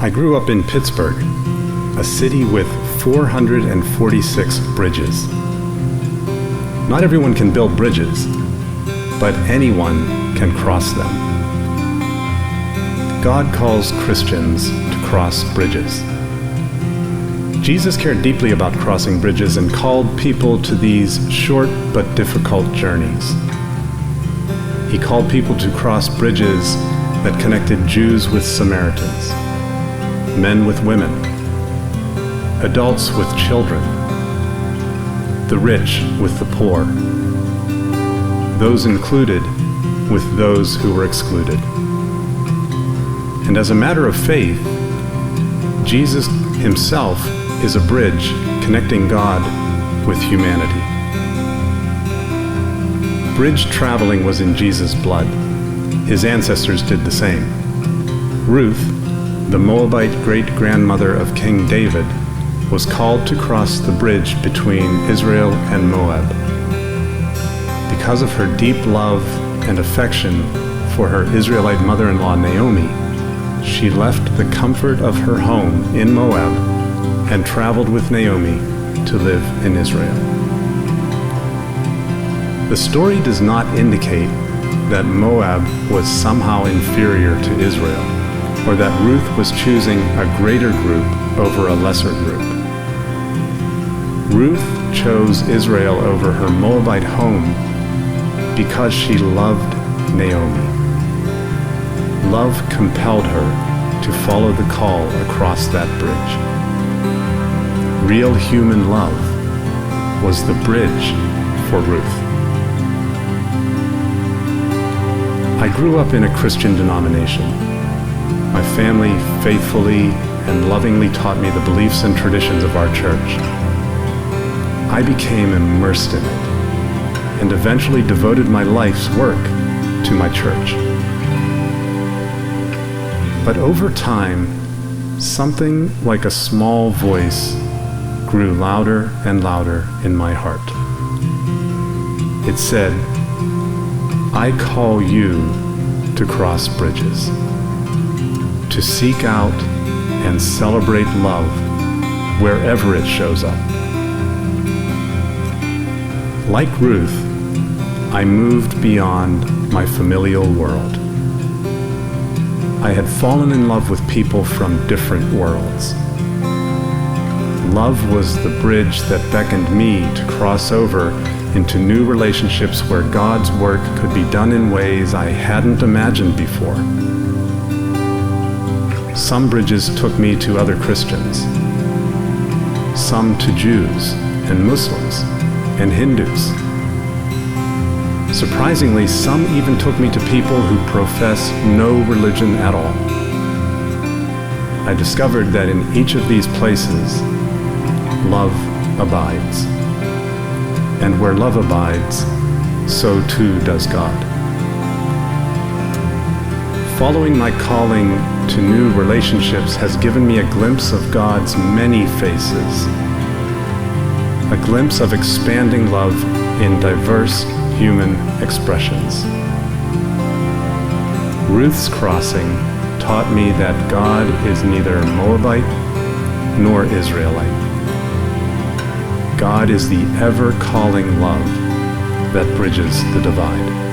I grew up in Pittsburgh, a city with 446 bridges. Not everyone can build bridges, but anyone can cross them. God calls Christians to cross bridges. Jesus cared deeply about crossing bridges and called people to these short but difficult journeys. He called people to cross bridges that connected Jews with Samaritans, men with women, adults with children, the rich with the poor, those included with those who were excluded. And as a matter of faith, Jesus himself is a bridge connecting God with humanity. Bridge traveling was in Jesus' blood. His ancestors did the same. Ruth, the Moabite great-grandmother of King David, was called to cross the bridge between Israel and Moab. Because of her deep love and affection for her Israelite mother-in-law Naomi, she left the comfort of her home in Moab and traveled with Naomi to live in Israel. The story does not indicate that Moab was somehow inferior to Israel, or that Ruth was choosing a greater group over a lesser group. Ruth chose Israel over her Moabite home because she loved Naomi. Love compelled her to follow the call across that bridge. Real human love was the bridge for Ruth. I grew up in a Christian denomination. My family faithfully and lovingly taught me the beliefs and traditions of our church. I became immersed in it and eventually devoted my life's work to my church. But over time, something like a small voice grew louder and louder in my heart. It said, I call you to cross bridges, to seek out and celebrate love wherever it shows up. Like Ruth, I moved beyond my familial world. I had fallen in love with people from different worlds. Love was the bridge that beckoned me to cross over into new relationships where God's work could be done in ways I hadn't imagined before. Some bridges took me to other Christians, some to Jews and Muslims and Hindus. Surprisingly, some even took me to people who profess no religion at all. I discovered that in each of these places, love abides. And where love abides, so too does God. Following my calling to new relationships has given me a glimpse of God's many faces, a glimpse of expanding love in diverse human expressions. Ruth's crossing taught me that God is neither Moabite nor Israelite. God is the ever-calling love that bridges the divide.